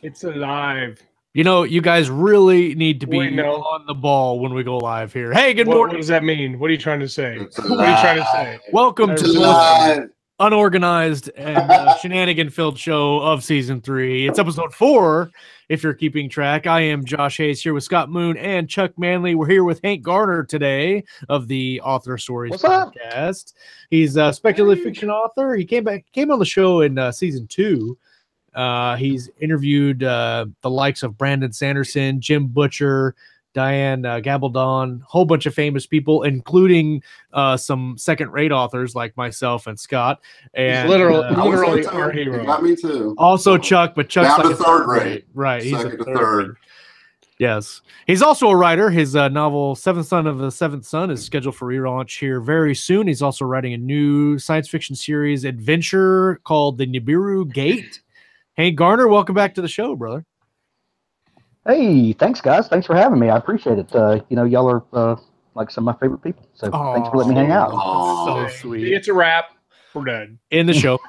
It's alive. You know, you guys really need to be Wait, no. on the ball when we go live here. Hey, good morning. What does that mean? What are you trying to say? It's What are you trying to say? Welcome to the most Live. unorganized and shenanigan-filled show of season 3. It's episode 4, if you're keeping track. I am Josh Hayes here with Scott Moon and Chuck Manley. We're here with Hank Garner today of the Author Stories podcast. He's a speculative fiction author. He came on the show in season 2. He's interviewed the likes of Brandon Sanderson, Jim Butcher, Diane Gabaldon, whole bunch of famous people, including some second-rate authors like myself and Scott. And literally our hero. You got me too. Also Chuck, but Chuck's down like to third grade. Right, he's Second a to third. Yes. He's also a writer. His novel, Seventh Son of the Seventh Son, is scheduled for relaunch here very soon. He's also writing a new science fiction series adventure called The Nibiru Gate. Hank Garner, welcome back to the show, brother. Hey, thanks, guys. Thanks for having me. I appreciate it. Y'all are like some of my favorite people. So thanks for letting me hang out. So sweet. It's a wrap. We're done. In the show.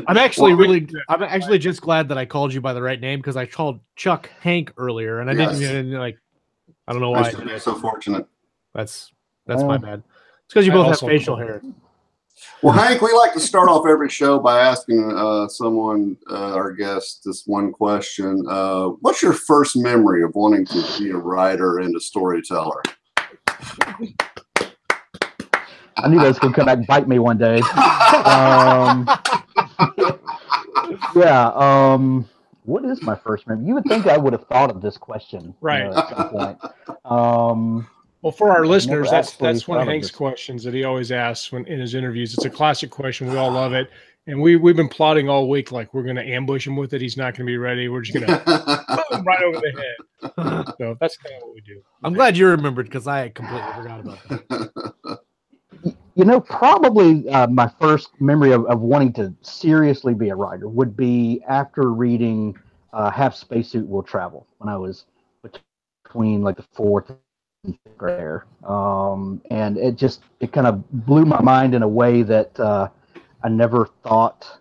I'm actually just glad that I called you by the right name, because I called Chuck Hank earlier, and I didn't I don't know why. I'm so fortunate. That's my bad. It's because you both have facial hair. Well, Hank, we like to start off every show by asking our guest, this one question. What's your first memory of wanting to be a writer and a storyteller? I knew that was going to come back and bite me one day. What is my first memory? You would think I would have thought of this question at some point. Well, for our listeners, that's one of Hank's questions that he always asks in his interviews. It's a classic question. We all love it. And we've been plotting all week like we're going to ambush him with it. He's not going to be ready. We're just going to put him right over the head. So that's kind of what we do. I'm glad you remembered, because I completely forgot about that. Probably my first memory of wanting to seriously be a writer would be after reading Half Spacesuit Will Travel, when I was between like the 4th and 5th grade. And it kind of blew my mind in a way that I never thought,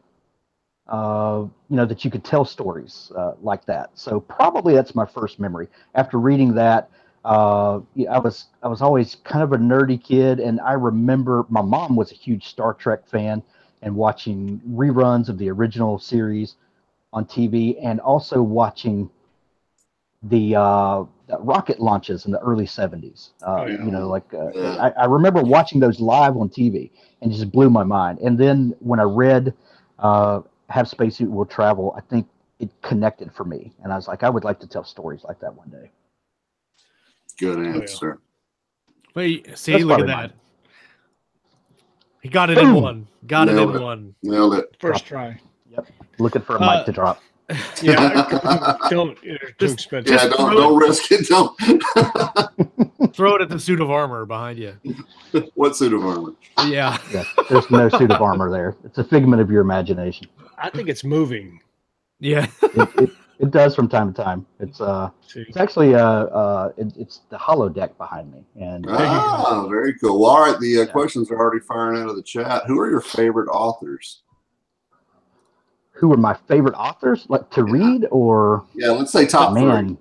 that you could tell stories like that. So probably that's my first memory. After reading that, I was always kind of a nerdy kid, and I remember my mom was a huge Star Trek fan and watching reruns of the original series on TV, and also watching the rocket launches in the early 70s. I remember watching those live on TV, and it just blew my mind. And then when I read Have Spacesuit Will Travel, I think it connected for me, and I was like, I would like to tell stories like that one day. Good answer. Wait, see, look at that. He got it in one. Nailed it. First try. Yep. Looking for a mic to drop. Yeah. Don't. It's too expensive. Yeah, don't risk it. Don't. Throw it at the suit of armor behind you. What suit of armor? Yeah. There's no suit of armor there. It's a figment of your imagination. I think it's moving. Yeah. It does from time to time. It's actually it's the holodeck behind me. And very cool. Well, all right, the questions are already firing out of the chat. Who are your favorite authors? Who are my favorite authors, like to read, or let's say top 3.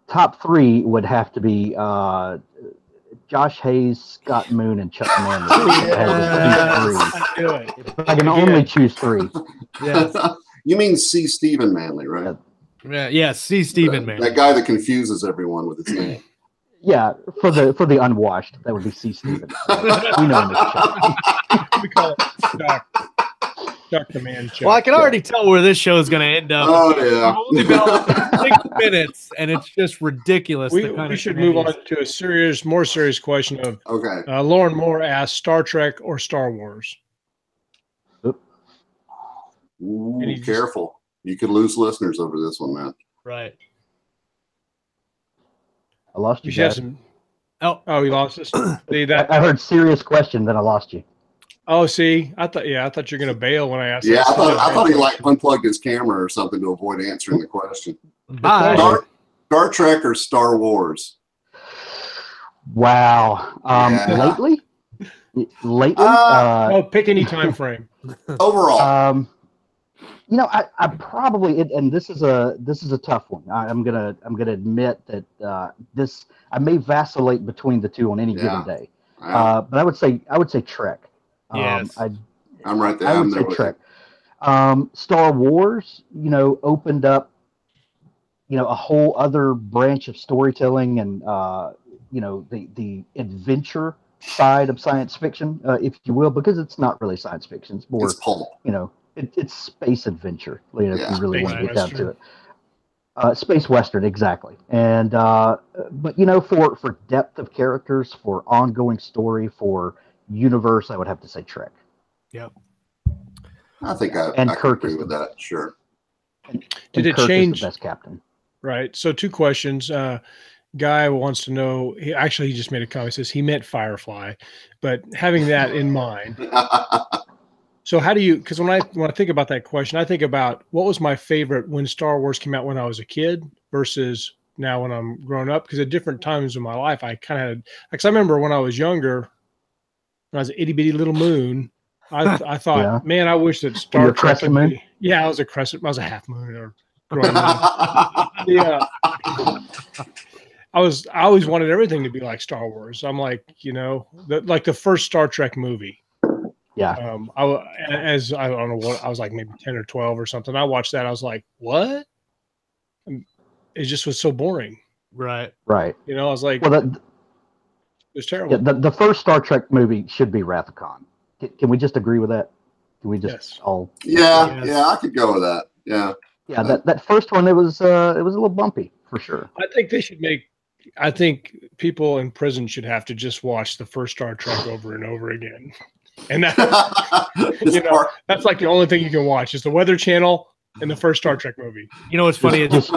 Top 3 would have to be Josh Hayes, Scott Moon, and Chuck Manley. If I can only choose 3. Yes. You mean C. Stephen Manley, right? Yeah, C. Stephen Manley. That guy that confuses everyone with his name. Yeah, for the unwashed, that would be C. Stephen. We know him. We call it Dr. Man. Well, I can already tell where this show is going to end up. Oh, yeah. We've only been 6 minutes, and it's just ridiculous. We should move on to a more serious question of. Okay. Lauren Moore asks, Star Trek or Star Wars? Ooh, careful. You could lose listeners over this one, man. Right. I lost you. Oh, you lost us? I heard serious question, then I lost you. Oh, see, I thought you were going to bail when I asked. Yeah, I thought he unplugged his camera or something to avoid answering the question. Bye. Star Trek or Star Wars? Wow. Lately? Pick any time frame. Overall. I probably and this is a tough one. I'm gonna admit that I may vacillate between the two on any given day. But I would say Trek. Yes, I'm right there. I would say Trek. Star Wars, opened up, a whole other branch of storytelling and the adventure side of science fiction, if you will, because it's not really science fiction. It's more, it's pulp. It's space adventure, if you really want to get down to it. Space Western, exactly. And but for depth of characters, for ongoing story, for universe, I would have to say Trek. Yep. I think I Kirk agree with that. Sure. Did it Kirk change? Is the best captain. Right. So 2 questions. Guy wants to know. He just made a comment. He says he meant Firefly, but having that in mind. So how do you? Because when I think about that question, I think about what was my favorite when Star Wars came out when I was a kid versus now when I'm grown up. Because at different times in my life, I kind of had. Because I remember when I was younger, when I was an itty bitty little moon, I thought, man, I wish that Star Trek would be. Yeah, I was a crescent. I was a half moon or growing up. Yeah. I always wanted everything to be like Star Wars. I'm like, like the first Star Trek movie. Yeah. I don't know what I was like, maybe 10 or 12 or something. I watched that. I was like, what? It just was so boring. Right. Right. I was like, it was terrible. Yeah, the first Star Trek movie should be Wrath of Khan. Can we just agree with that? Can we just all? Yeah. Yeah. I could go with that. Yeah. Yeah. That first one, it was a little bumpy for sure. I think they should I think people in prison should have to just watch the first Star Trek over and over again. And that, that's like the only thing you can watch is the Weather Channel and the first Star Trek movie. What's funny? Just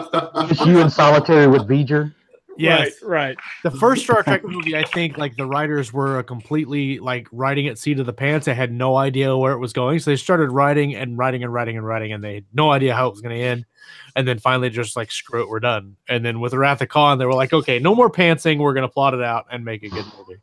you in solitary with V'ger. Yes, right. The first Star Trek movie, I think, like the writers were completely like writing at seat of the pants. They had no idea where it was going, so they started writing, and they had no idea how it was going to end. And then finally, just like screw it, we're done. And then with Wrath of Khan, they were like, okay, no more pantsing. We're going to plot it out and make a good movie.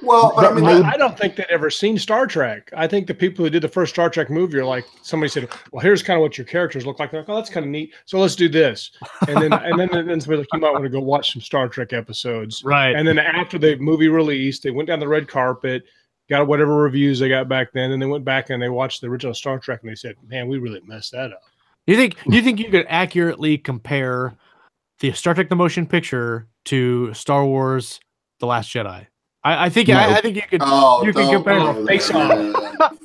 Well, but I don't think they'd ever seen Star Trek. I think the people who did the first Star Trek movie are like, somebody said, well, here's kind of what your characters look like. They're like, oh, that's kind of neat. So let's do this. And then somebody like, you might want to go watch some Star Trek episodes. Right. And then after the movie released, they went down the red carpet, got whatever reviews they got back then, and they went back and they watched the original Star Trek and they said, man, we really messed that up. Do you think you could accurately compare the Star Trek the Motion Picture to Star Wars The Last Jedi? I think you can compare them. Face off.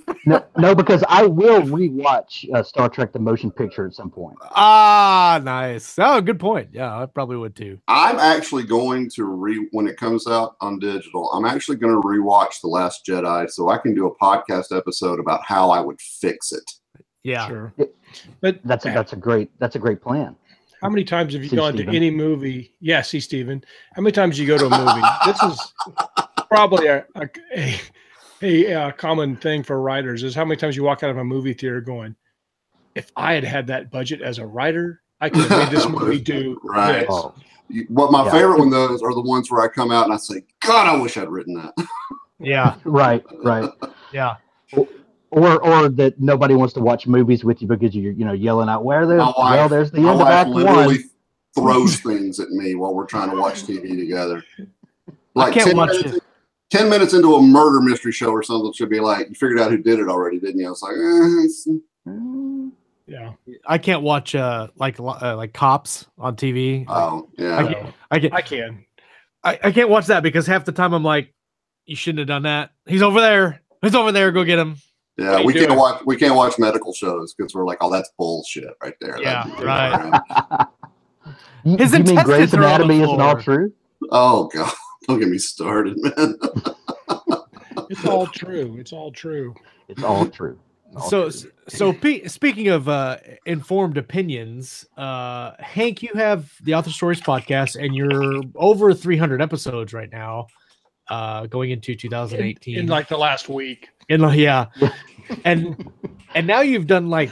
No, because I will rewatch Star Trek the Motion Picture at some point. Ah, nice. Oh, good point. Yeah, I probably would too. I'm actually going to when it comes out on digital, I'm actually going to rewatch The Last Jedi so I can do a podcast episode about how I would fix it. Yeah, sure. But that's a great plan. How many times have you gone to any movie? Yeah, see, Steven. How many times do you go to a movie? This is probably a common thing for writers is how many times you walk out of a movie theater going, if I had that budget as a writer, I could have made this movie do right. this. But my favorite one, those are the ones where I come out and I say, God, I wish I'd written that. Yeah. Right. Yeah. Or that nobody wants to watch movies with you because you're yelling out there's the end of Act literally One. Throws things at me while we're trying to watch TV together. Like 10 minutes into a murder mystery show or something should be like, you figured out who did it already, didn't you? I was like, yeah. I can't watch like Cops on TV. Oh yeah. I can't watch that because half the time I'm like, you shouldn't have done that. He's over there. Go get him. Yeah, we can't watch medical shows because we're like, oh, that's bullshit right there. Yeah, right. His you mean Grey's Anatomy isn't all true? Oh God, don't get me started, man. It's all true. It's all true. So speaking of informed opinions, Hank, you have the Author Stories podcast, and you're over 300 episodes right now, going into 2018. In like the last week. Yeah. And now you've done like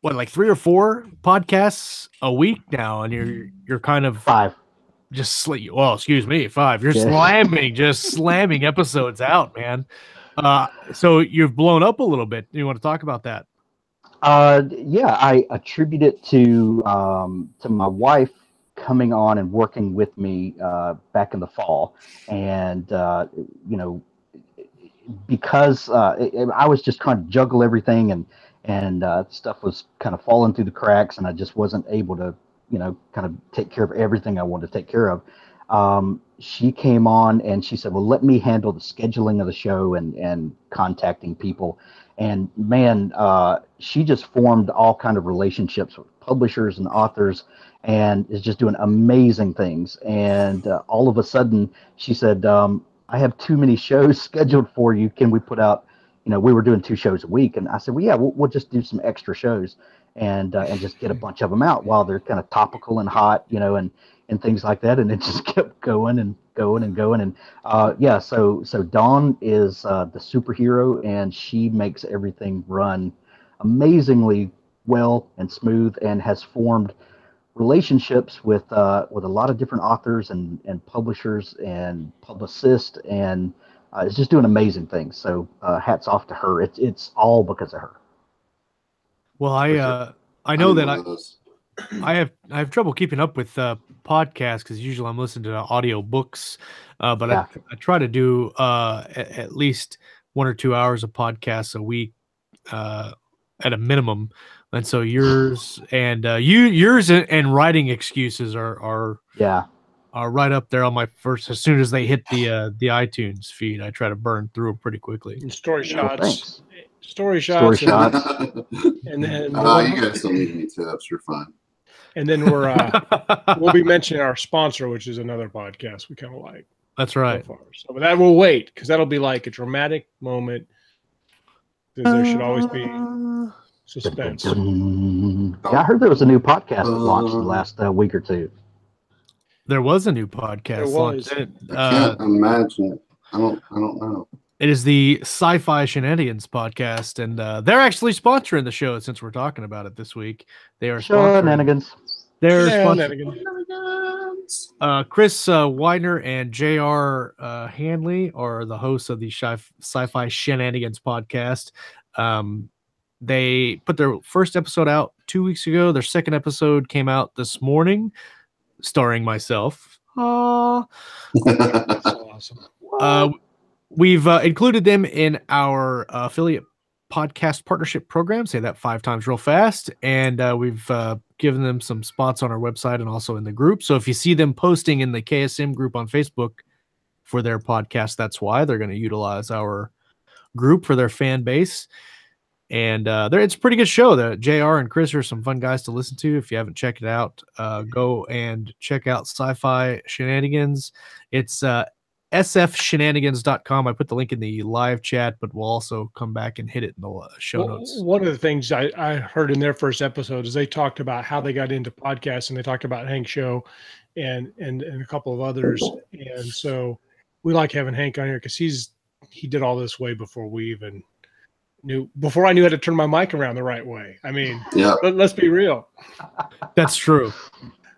3 or 4 podcasts a week now, and you're kind of 5. Excuse me, 5. You're slamming episodes out, man. So you've blown up a little bit. You want to talk about that? Yeah, I attribute it to my wife coming on and working with me back in the fall, and you know, because I was just trying to juggle everything, and stuff was kind of falling through the cracks, and I just wasn't able to, kind of take care of everything I wanted to take care of. She came on and she said, "Well, let me handle the scheduling of the show and contacting people." And man, she just formed all kind of relationships with publishers and authors, and is just doing amazing things. And all of a sudden, she said, "I have too many shows scheduled for you. Can we put out?" We were doing 2 shows a week, and I said, "Well, yeah, we'll just do some extra shows, and just get a bunch of them out while they're kind of topical and hot, and things like that." And it just kept going and going and going. And yeah, so Dawn is the superhero, and she makes everything run amazingly well and smooth, and has formed relationships with a lot of different authors and publishers and publicists, and is just doing amazing things. So hats off to her. It's all because of her. Well, I know that I have trouble keeping up with podcasts, because usually I'm listening to audio books, but Yeah. I try to do at least 1 or 2 hours of podcasts a week at a minimum. And so yours and writing excuses are right up there on my first. As soon as they hit the iTunes feed, I try to burn through them pretty quickly. And story shots. Story shots. And then you guys don't need any tips. You're fine. And then we'll be mentioning our sponsor, which is another podcast we kind of like. That's right. So, but that will wait, because that'll be like a dramatic moment. Because there should always be suspense. Yeah, I heard there was a new podcast that launched the last week or two. There was a new podcast launched. I can't imagine it. I don't know. It is the Sci-Fi Shenanigans podcast, and they're actually sponsoring the show since we're talking about it this week. They are Shenanigans. They're sponsoring. Chris Widener and J.R. Hanley are the hosts of the Sci-Fi Shenanigans podcast. They put their first episode out 2 weeks ago. Their second episode came out this morning, starring myself. That's awesome. We've included them in our affiliate podcast partnership program. Say that 5 times real fast. And we've given them some spots on our website and also in the group. So if you see them posting in the KSM group on Facebook for their podcast, that's why they're going to utilize our group for their fan base. And it's a pretty good show. The JR and Chris are some fun guys to listen to. If you haven't checked it out, go and check out Sci-Fi Shenanigans. It's sfshenanigans.com. I put the link in the live chat, but we'll also come back and hit it in the show notes. One of the things I heard in their first episode is they talked about how they got into podcasts, and they talked about Hank's show and a couple of others. And so we like having Hank on here because he did all this way before we even before I knew how to turn my mic around the right way. I mean, let's be real. That's true.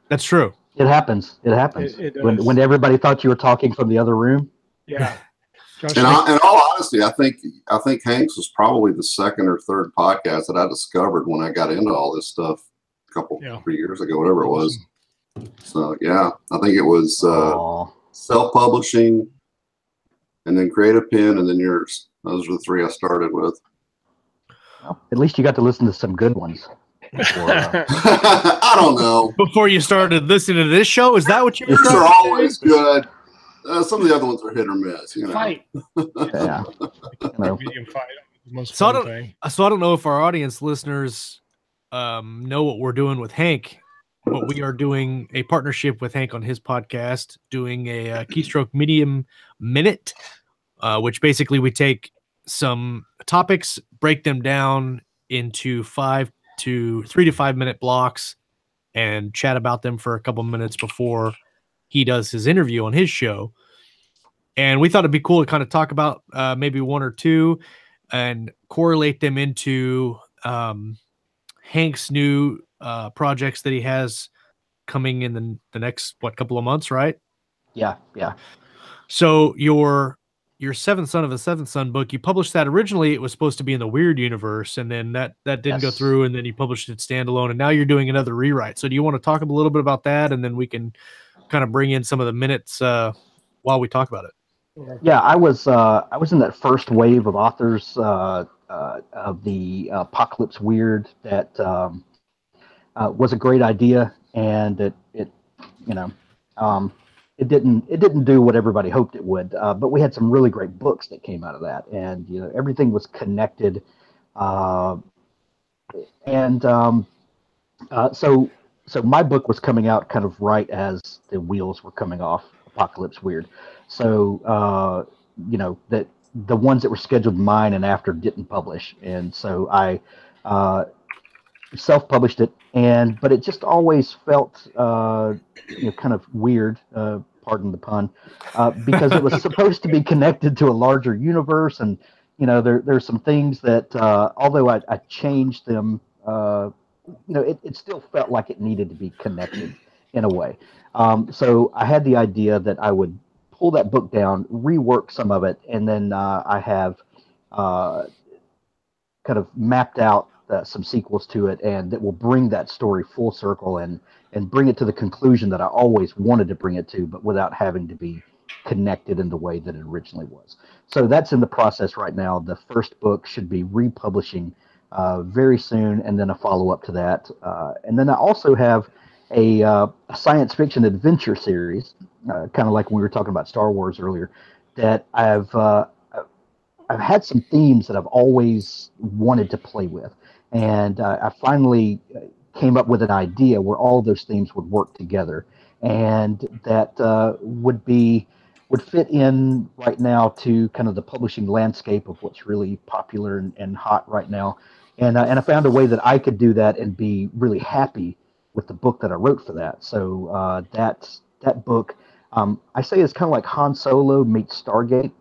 That's true. It happens. It happens. When everybody thought you were talking from the other room. Yeah. In all honesty, I think Hank's was probably the second or third podcast that I discovered when I got into all this stuff a couple 3 years ago, whatever it was. So yeah, I think it was self-publishing, and then Creative Pen, and then yours. Those are the 3 I started with. Well, at least you got to listen to some good ones. I don't know. Before you started listening to this show, is that what you were These are always good. Some of the other ones are hit or miss. Fight. Yeah. Medium fight. So I don't know if our audience listeners know what we're doing with Hank, but we are doing a partnership with Hank on his podcast, doing a Keystroke Medium Minute, which basically we take some topics, break them down into 3 to 5 minute blocks, and chat about them for a couple minutes before he does his interview on his show. And we thought it'd be cool to kind of talk about maybe 1 or 2 and correlate them into Hank's new projects that he has coming in the next couple of months, right? Yeah. So your your Seventh Son of a Seventh Son book, you published that originally. It was supposed to be in the Weird universe, and then that didn't go through, and then you published it standalone, and now you're doing another rewrite. So do you want to talk a little bit about that, and then we can kind of bring in some of the minutes while we talk about it? Yeah, I was in that first wave of authors of the Apocalypse Weird that was a great idea, and it you know. It didn't do what everybody hoped it would, but we had some really great books that came out of that, and everything was connected, so my book was coming out kind of right as the wheels were coming off Apocalypse Weird, so that the ones that were scheduled mine and after didn't publish, and so I self-published it, but it just always felt kind of weird, pardon the pun, because it was supposed to be connected to a larger universe, and there's some things that although I changed them, it still felt like it needed to be connected in a way. So I had the idea that I would pull that book down, rework some of it, and then I have kind of mapped out some sequels to it, and that will bring that story full circle and bring it to the conclusion that I always wanted to bring it to, but without having to be connected in the way that it originally was. So that's in the process right now. The first book should be republishing very soon, and then a follow-up to that. And then I also have a science fiction adventure series, kind of like when we were talking about Star Wars earlier, that I've had some themes that I've always wanted to play with. And I finally came up with an idea where all those themes would work together, and that would fit in right now to kind of the publishing landscape of what's really popular and hot right now. And I found a way that I could do that and be really happy with the book that I wrote for that. So that book, I say, is kind of like Han Solo meets Stargate.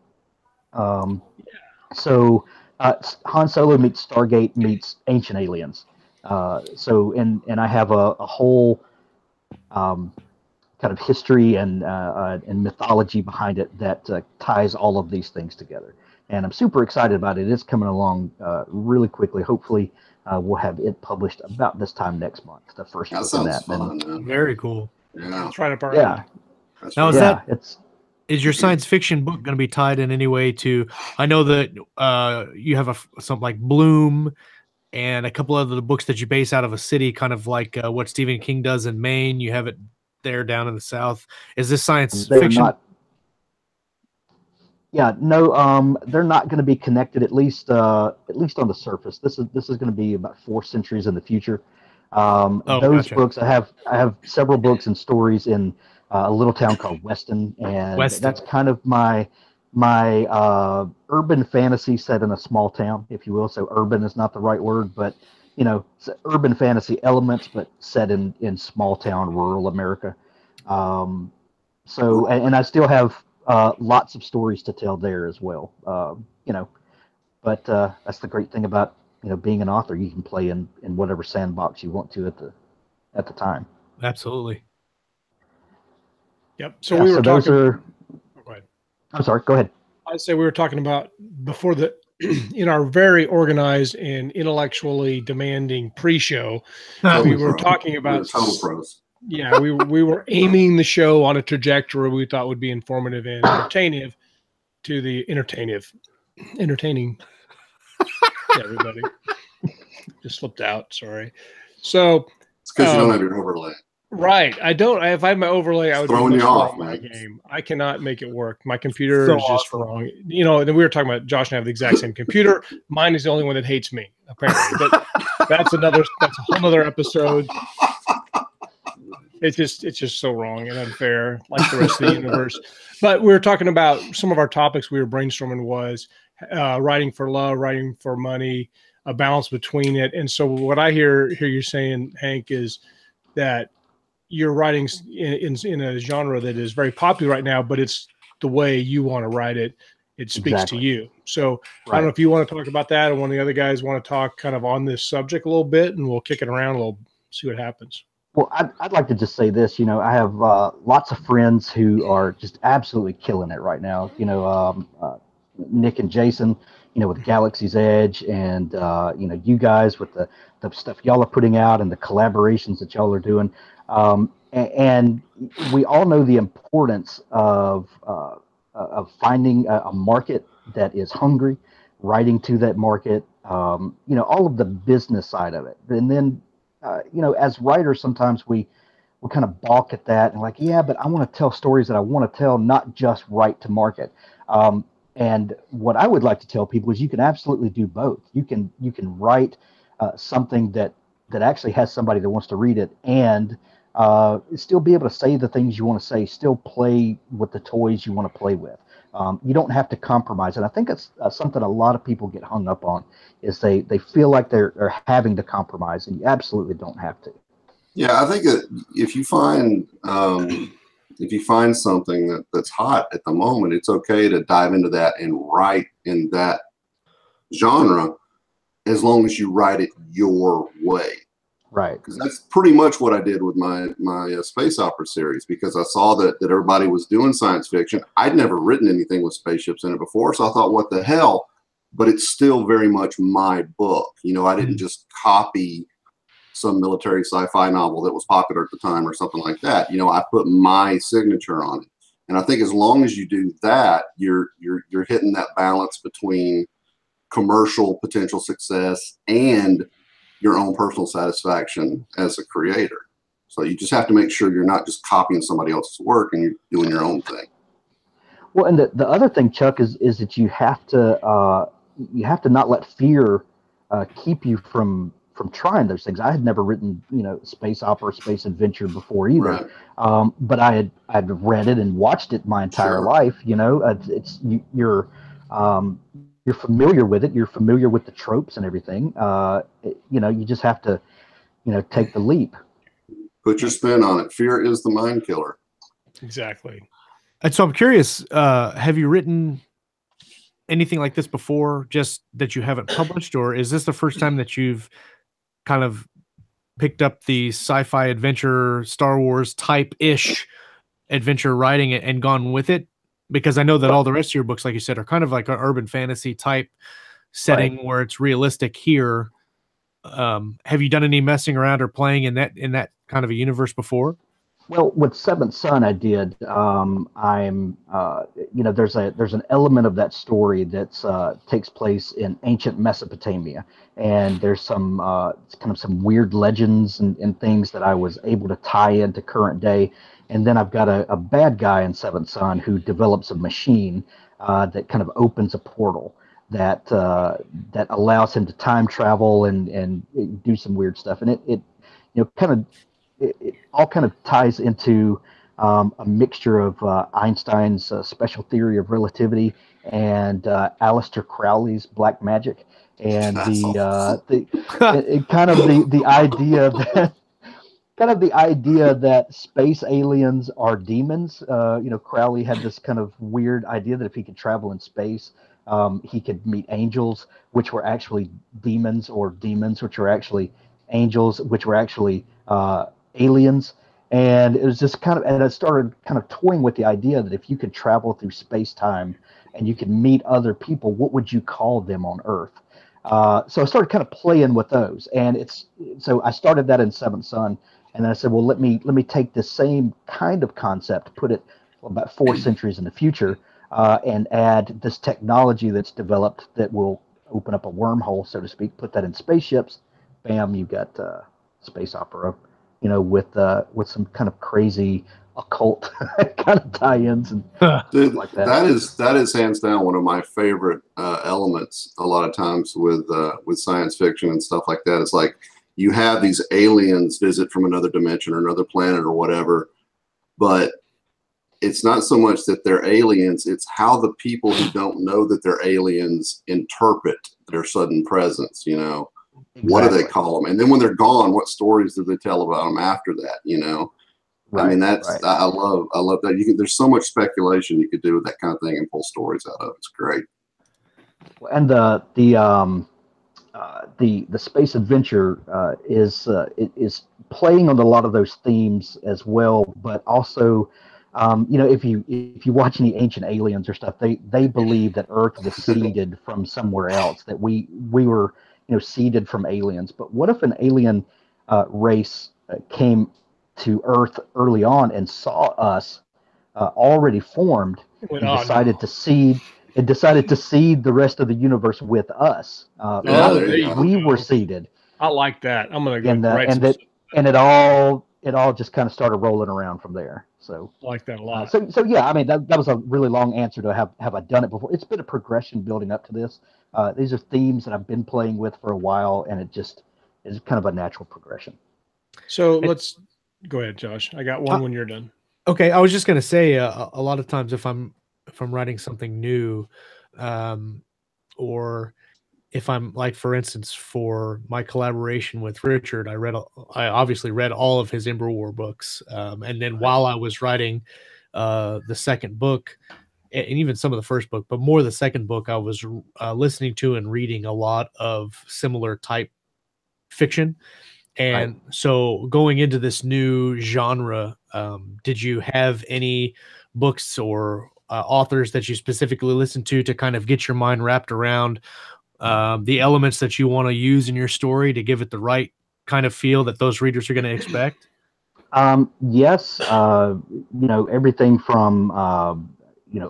So Han Solo meets Stargate meets Ancient Aliens. And I have a whole kind of history and mythology behind it that ties all of these things together. And I'm super excited about it. It's coming along really quickly. Hopefully, we'll have it published about this time next month. The first book of that. Fun, very cool. Yeah, it's right up our yeah. Now, is your science fiction book going to be tied in any way to? I know that you have something like Bloom and a couple other books that you base out of a city, kind of like what Stephen King does in Maine. You have it there down in the South. Is this science fiction? No, they're not going to be connected, at least on the surface. This is going to be about 4 centuries in the future. Those books, I have several books and stories in a little town called Weston, and that's kind of my urban fantasy set in a small town, if you will. So urban is not the right word, but urban fantasy elements, but set in small town rural America. So I still have lots of stories to tell there as well. But that's the great thing about being an author. You can play in whatever sandbox you want to at the time. Absolutely. Yep. So we were talking. Go ahead. I'm sorry. Go ahead. I'd say we were talking about before in our very organized and intellectually demanding pre-show. We were talking about total pros. Yeah, we were aiming the show on a trajectory we thought would be informative and entertaining to everybody. Just slipped out. Sorry. So it's because you don't have your overlay. Right. I don't. If I had my overlay, I would throwing you off, my game. I cannot make it work. My computer is just wrong. And we were talking about Josh and I have the exact same computer. Mine is the only one that hates me, apparently. But that's a whole other episode. It's just so wrong and unfair, like the rest of the universe. But we were talking about some of our topics we were brainstorming was writing for love, writing for money, a balance between it. And so what I hear you saying, Hank, is that you're writing in a genre that is very popular right now, but it's the way you want to write it. It speaks to you. So I don't know if you want to talk about that, or one of the other guys want to talk kind of on this subject a little bit, and we'll kick it around a little, see what happens. Well, I'd like to just say this. I have lots of friends who are just absolutely killing it right now. Nick and Jason, with Galaxy's Edge, and you guys with the stuff y'all are putting out and the collaborations that y'all are doing. And we all know the importance of finding a market that is hungry, writing to that market, all of the business side of it. And then, as writers, sometimes we kind of balk at that and like, yeah, but I want to tell stories that I want to tell, not just write to market. And what I would like to tell people is you can absolutely do both. You can write something that actually has somebody that wants to read it, and still be able to say the things you want to say, still play with the toys you want to play with. You don't have to compromise. And I think it's something a lot of people get hung up on, is they feel like they're having to compromise, and you absolutely don't have to. Yeah, I think that if you find something that's hot at the moment, it's okay to dive into that and write in that genre, as long as you write it your way. Right. Because that's pretty much what I did with my space opera series, because I saw that everybody was doing science fiction. I'd never written anything with spaceships in it before, so I thought, what the hell? But it's still very much my book. I didn't just copy some military sci-fi novel that was popular at the time or something like that. I put my signature on it. And I think as long as you do that, you're hitting that balance between commercial potential success and your own personal satisfaction as a creator. So you just have to make sure you're not just copying somebody else's work and you're doing your own thing. Well, and the other thing, Chuck, is that you have to not let fear keep you from trying those things. I had never written, space opera, space adventure before either. Right. But I'd read it and watched it my entire life. You're familiar with it. You're familiar with the tropes and everything. You just have to, take the leap. Put your spin on it. Fear is the mind killer. Exactly. And so I'm curious, have you written anything like this before, just that you haven't published, or is this the first time that you've kind of picked up the sci-fi adventure, Star Wars type-ish adventure writing and gone with it? Because I know that all the rest of your books, like you said, are kind of like an urban fantasy type setting, right, where it's realistic here. Have you done any messing around or playing in that kind of a universe before? Well, with Seventh Son, I did. There's an element of that story that takes place in ancient Mesopotamia, and there's some kind of some weird legends and things that I was able to tie into current day. And then I've got a bad guy in Seventh Son who develops a machine that kind of opens a portal that allows him to time travel and do some weird stuff. And it all kind of ties into a mixture of Einstein's special theory of relativity and Aleister Crowley's black magic, and the idea that space aliens are demons. Crowley had this kind of weird idea that if he could travel in space, he could meet angels, which were actually demons, or demons, which were actually angels, which were actually aliens. And it was just and I started kind of toying with the idea that if you could travel through space-time and you could meet other people, what would you call them on Earth? So I started kind of playing with those, and so I started that in Seventh Son, and then I said, well, let me take the same kind of concept, put it about 4 centuries in the future, and add this technology that's developed that will open up a wormhole, so to speak. Put that in spaceships, bam, you got space opera, with some kind of crazy occult kind of tie-ins and Dude, like that. That is hands down one of my favorite elements. A lot of times with science fiction and stuff like that, it's like you have these aliens visit from another dimension or another planet or whatever, but it's not so much that they're aliens, it's how the people who don't know that they're aliens interpret their sudden presence. Exactly. What do they call them? And then when they're gone, what stories do they tell about them after that? Right, I mean, that's right. I love that. There's so much speculation you could do with that kind of thing and pull stories out of. It's great. And the space adventure is playing on a lot of those themes as well, but also If you watch any Ancient Aliens or stuff, they believe that Earth was seeded from somewhere else, that we were seeded from aliens. But what if an alien race came to Earth early on and saw us already formed and decided to seed the rest of the universe with us? We were seeded. I like that. I'm gonna go and it all just kind of started rolling around from there. So I like that a lot. So yeah, I mean that was a really long answer to have I done it before. It's been a progression building up to this. These are themes that I've been playing with for a while, and it just is kind of a natural progression. So let's go ahead, Josh. I got one when you're done. Okay, I was just gonna say a lot of times if I'm writing something new, or if I'm like, for instance, for my collaboration with Richard, I obviously read all of his Ember War books. And then while I was writing the second book, and even some of the first book, but more the second book, I was listening to and reading a lot of similar type fiction. And so going into this new genre, did you have any books or authors that you specifically listened to kind of get your mind wrapped around the elements that you want to use in your story to give it the right kind of feel that those readers are going to expect? Yes. Everything from,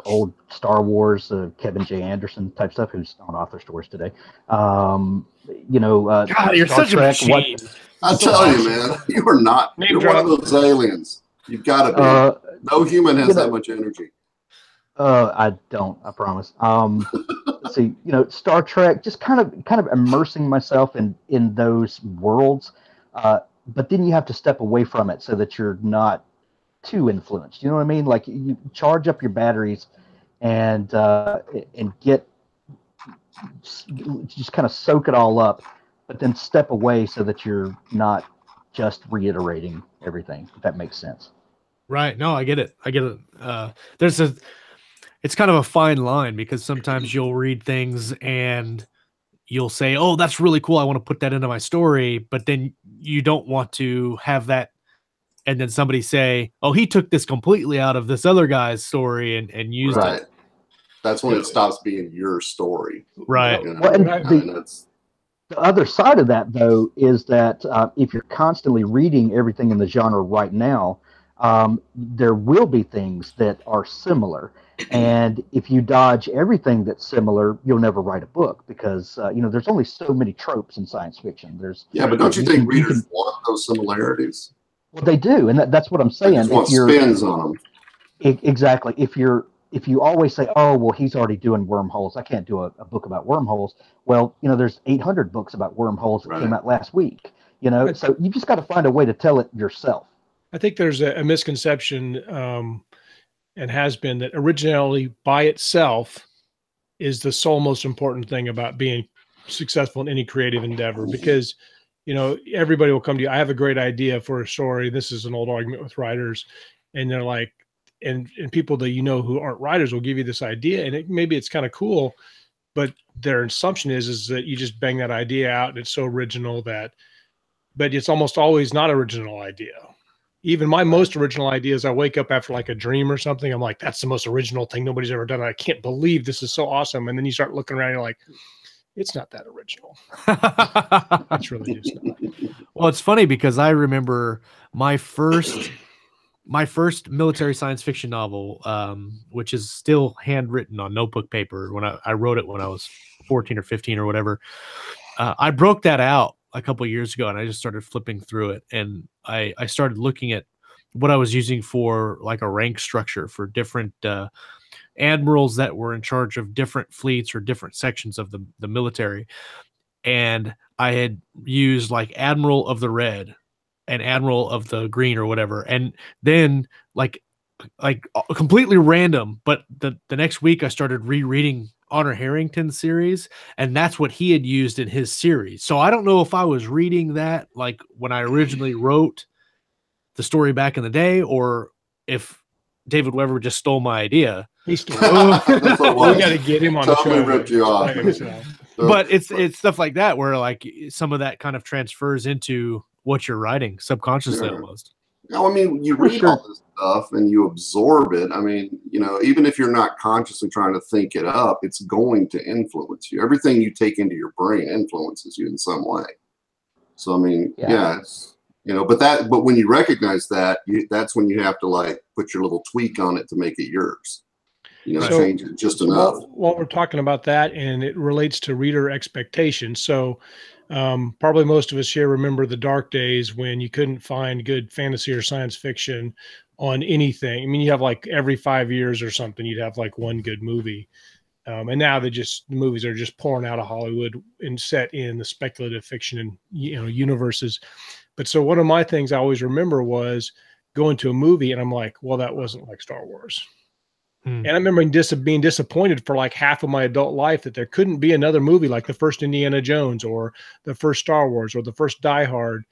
old Star Wars, Kevin J. Anderson type stuff, who's on Author Stores today. God, you're Star such Trek, a machine. I tell you, man, you are not. You're one of those aliens. You've got to be. No human has that much energy. I don't. I promise. Let's see. Star Trek. Just kind of immersing myself in those worlds, but then you have to step away from it so that you're not too influenced. You know what I mean? Like you charge up your batteries, and get just kind of soak it all up, but then step away so that you're not just reiterating everything. If that makes sense. Right. No, I get it. It's kind of a fine line, because sometimes you'll read things and you'll say, oh, that's really cool, I want to put that into my story. But then you don't want to have that. And then somebody say, oh, he took this completely out of this other guy's story and used it. That's when it stops being your story. Right. Well, and the other side of that, though, is that if you're constantly reading everything in the genre right now, there will be things that are similar. And if you dodge everything that's similar, you'll never write a book, because there's only so many tropes in science fiction. But don't you think readers want those similarities? Well, they do, and that's what I'm saying. They just want spins on them. Exactly. If you always say, oh, well, he's already doing wormholes, I can't do a book about wormholes. Well, there's 800 books about wormholes that came out last week. So you just got to find a way to tell it yourself. I think there's a misconception, and has been, that originality by itself is the sole most important thing about being successful in any creative endeavor, because everybody will come to you. I have a great idea for a story. This is an old argument with writers, and they're like, and people that who aren't writers will give you this idea, and maybe it's kind of cool, but their assumption is that you just bang that idea out and it's so original but it's almost always not original idea. Even my most original ideas, I wake up after like a dream or something, I'm like, that's the most original thing nobody's ever done. I can't believe this is so awesome. And then you start looking around, you're like, it's not that original. It's really just not. Well, it's funny because I remember my first military science fiction novel, which is still handwritten on notebook paper when I wrote it when I was 14 or 15 or whatever. I broke that out a couple of years ago, and I just started flipping through it, and I started looking at what I was using for like a rank structure for different admirals that were in charge of different fleets or different sections of the military. And I had used like Admiral of the Red and Admiral of the Green or whatever. And then like completely random, but the next week I started rereading Honor Harrington's series, and that's what he had used in his series. So I don't know if I was reading that like when I originally wrote the story back in the day, or if David Weber just stole my idea. He stole it. We got to get him on the show. Ripped you off. But it's stuff like that where like some of that kind of transfers into what you're writing subconsciously almost. No, I mean, you read all this stuff and you absorb it. I mean, you know, even if you're not consciously trying to think it up, it's going to influence you. Everything you take into your brain influences you in some way. So, I mean, yeah, it's, you know, but when you recognize that, that's when you have to like put your little tweak on it to make it yours. You know, change it just enough. While we're talking about that, and it relates to reader expectations. So probably most of us here remember the dark days when you couldn't find good fantasy or science fiction on anything. I mean, you have like every 5 years or something, you'd have like one good movie. And now the movies are just pouring out of Hollywood and set in the speculative fiction and, you know, universes. But so one of my things I always remember was going to a movie and I'm like, well, that wasn't like Star Wars. And I remember being disappointed for like half of my adult life that there couldn't be another movie like the first Indiana Jones or the first Star Wars or the first Die Hard.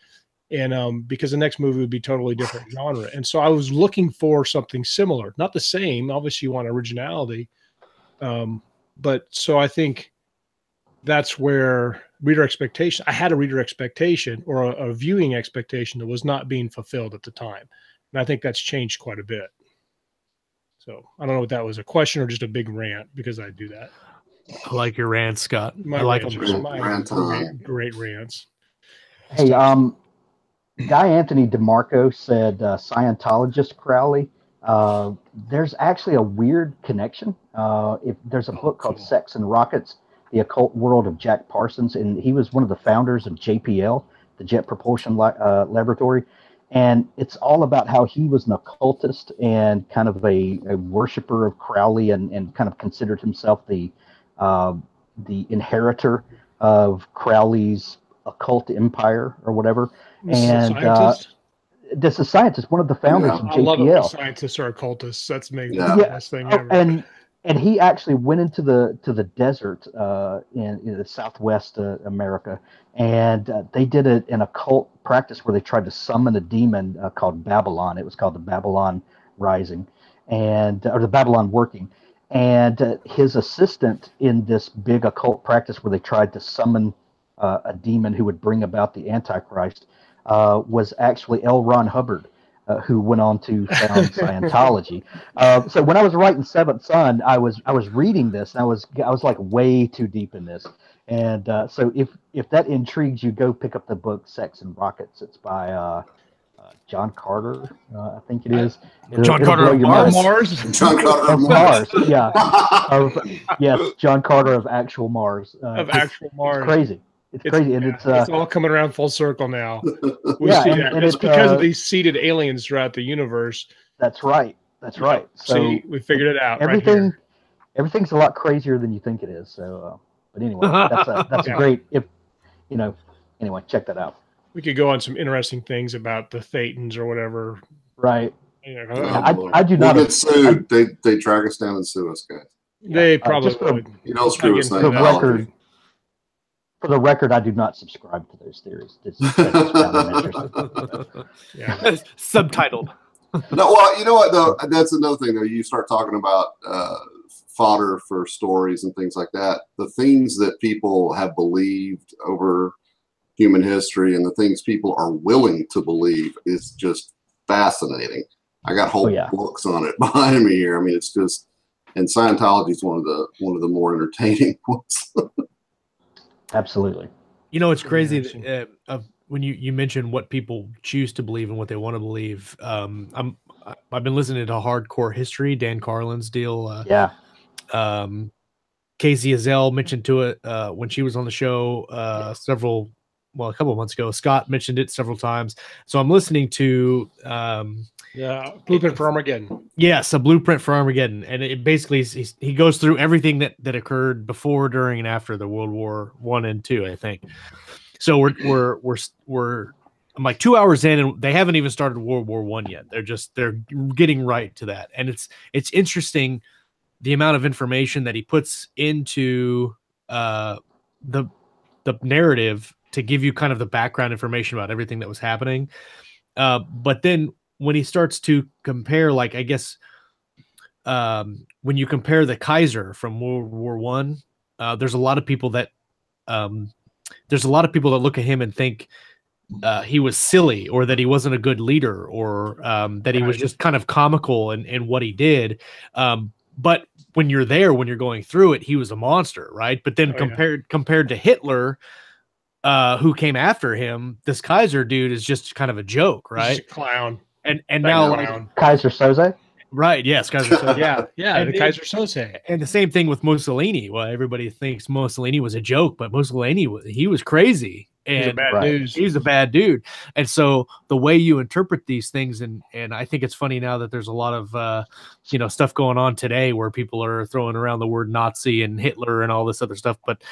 And because the next movie would be totally different genre. And so I was looking for something similar, not the same. Obviously you want originality. But so I think that's where reader expectation, I had a reader expectation or a viewing expectation that was not being fulfilled at the time. And I think that's changed quite a bit. So I don't know if that was a question or just a big rant, because I do that. I like your rants, Scott. I like them. Great rants. Hey, Guy Anthony DeMarco said Scientologist Crowley. There's actually a weird connection. If there's a book called Sex and Rockets, The Occult World of Jack Parsons, and he was one of the founders of JPL, the Jet Propulsion Laboratory. And it's all about how he was an occultist and kind of a worshiper of Crowley and kind of considered himself the inheritor of Crowley's occult empire or whatever. And this is a scientist, one of the founders of JPL. I love it when scientists are occultists. That's maybe the best thing ever. And he actually went into the desert in the Southwest America, and they did an occult practice where they tried to summon a demon called Babylon. It was called the Babylon Rising, or the Babylon Working. And his assistant in this big occult practice where they tried to summon a demon who would bring about the Antichrist was actually L. Ron Hubbard, who went on to found Scientology. So when I was writing Seventh Son, I was reading this, and I was like way too deep in this. And so if that intrigues you, go pick up the book Sex and Rockets. It's by John Carter, I think it is. John Carter of Mars. John Carter of Mars. Yeah. Yes, John Carter of actual Mars. Actual Mars. It's crazy. It's crazy, and it's all coming around full circle now. We see that. And it's because of these seeded aliens throughout the universe. That's right. That's right. So see, we figured it out. Everything's a lot crazier than you think it is. So, but anyway, that's a great. Anyway, check that out. We could go on some interesting things about the Thetans or whatever. Right. You know, I do not get sued. They track us down and sue us, guys. They probably would. You don't screw us. For the record, I do not subscribe to those theories. Subtitled. No, well, you know what though? That's another thing though. You start talking about fodder for stories and things like that. The things that people have believed over human history and the things people are willing to believe is just fascinating. I got whole books on it behind me here. I mean, it's just, and Scientology is one of the more entertaining ones. Absolutely. You know, it's crazy when you mention what people choose to believe and what they want to believe. I've been listening to Hardcore History, Dan Carlin's deal. Casey Azell mentioned to it when she was on the show a couple of months ago. Scott mentioned it several times. So I'm listening to Blueprint for Armageddon. Yes, a Blueprint for Armageddon, and it basically he goes through everything that occurred before, during, and after the World War I and II, I think. So we're I'm like 2 hours in, and they haven't even started World War I yet. They're getting right to that, and it's interesting the amount of information that he puts into the narrative to give you kind of the background information about everything that was happening. But then when he starts to compare, like, I guess, when you compare the Kaiser from World War I, there's a lot of people that look at him and think he was silly, or that he wasn't a good leader, or that he was just kind of comical in what he did. But when you're there, when you're going through it, he was a monster, right? But then compared to Hitler, who came after him, this Kaiser dude is just kind of a joke, right? He's a clown. And now like Kaiser Soze. Right. Yes. Kaiser Soze. yeah. And the Kaiser Soze. And the same thing with Mussolini. Well, everybody thinks Mussolini was a joke, but Mussolini, he was crazy. And he's a bad dude. And so the way you interpret these things, and I think it's funny now that there's a lot of stuff going on today where people are throwing around the word Nazi and Hitler and all this other stuff, but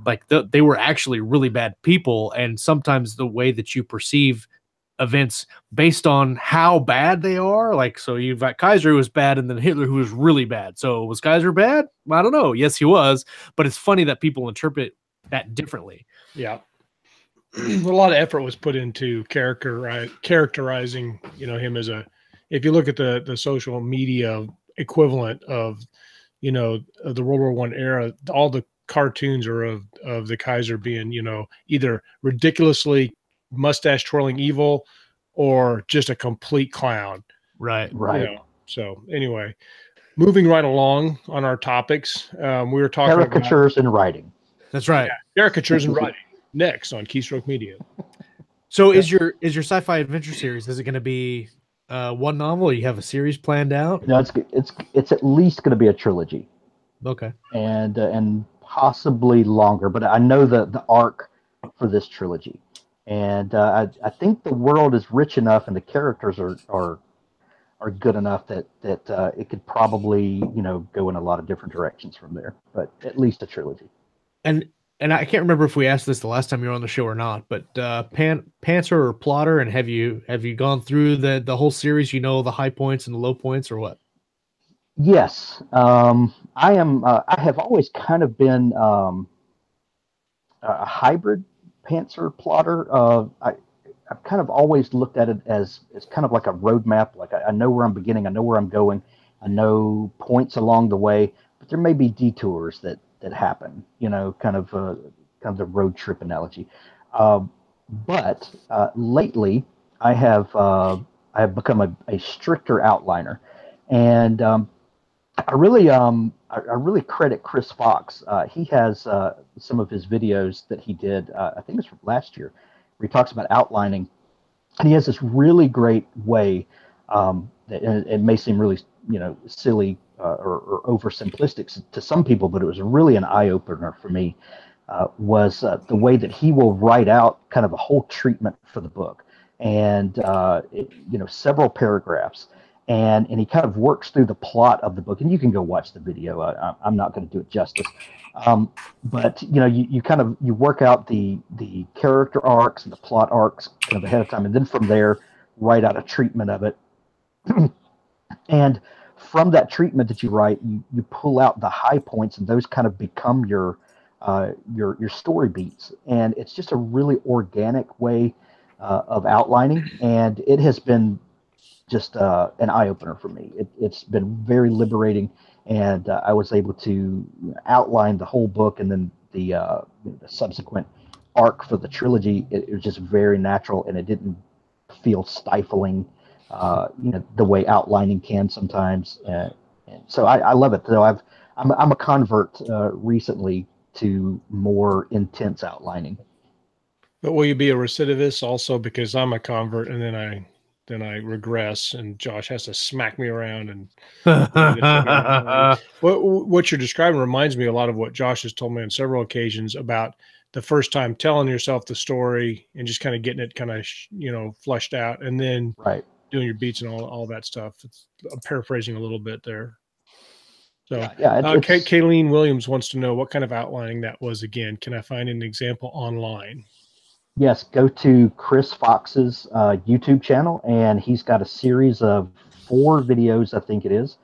like they were actually really bad people. And sometimes the way that you perceive events based on how bad they are, like, so you've got Kaiser who was bad and then Hitler who was really bad. So was Kaiser bad? I don't know. Yes, he was, but it's funny that people interpret that differently. Yeah. A lot of effort was put into characterizing, him as if you look at the social media equivalent of, the World War I era, all the cartoons are of the Kaiser being, either ridiculously mustache twirling evil or just a complete clown. Right. So anyway, moving right along on our topics, we were talking caricatures in writing. That's right. Yeah, caricatures in writing. Next on Keystroke Media. So is your sci-fi adventure series, is it going to be one novel, or you have a series planned out? No, it's at least going to be a trilogy. Okay. And possibly longer, but I know the arc for this trilogy. And I think the world is rich enough and the characters are good enough that it could probably, go in a lot of different directions from there, but at least a trilogy. And I can't remember if we asked this the last time you were on the show or not, but Pantser or Plotter, and have you gone through the whole series? The high points and the low points, or what? Yes, I am. I have always kind of been a hybrid Pantser Plotter. I've kind of always looked at it as kind of like a roadmap. Like I know where I'm beginning, I know where I'm going, I know points along the way, but there may be detours that happen, kind of the road trip analogy. But lately, I have become a stricter outliner, and I really credit Chris Fox. He has some of his videos that he did. I think it's from last year, where he talks about outlining, and he has this really great way. It may seem really silly or oversimplistic to some people, but it was really an eye-opener for me, was the way that he will write out kind of a whole treatment for the book, and several paragraphs, and he kind of works through the plot of the book, and you can go watch the video. I'm not going to do it justice, but you work out the character arcs and the plot arcs kind of ahead of time, and then from there write out a treatment of it. And from that treatment that you write, you pull out the high points, and those kind of become your story beats. And it's just a really organic way of outlining, and it has been just an eye opener for me. It's been very liberating, and I was able to outline the whole book, and then the subsequent arc for the trilogy. It was just very natural, and it didn't feel stifling. The way outlining can sometimes, and so I love it. Though I'm a convert recently to more intense outlining. But will you be a recidivist also? Because I'm a convert, and then I regress, and Josh has to smack me around. And what you're describing reminds me a lot of what Josh has told me on several occasions about the first time telling yourself the story and just kind of getting it kind of fleshed out, and then doing your beats and all that stuff. I'm paraphrasing a little bit there. So Kayleen Williams wants to know what kind of outlining that was again. Can I find an example online? Yes, go to Chris Fox's YouTube channel, and he's got a series of 4 videos, I think it is,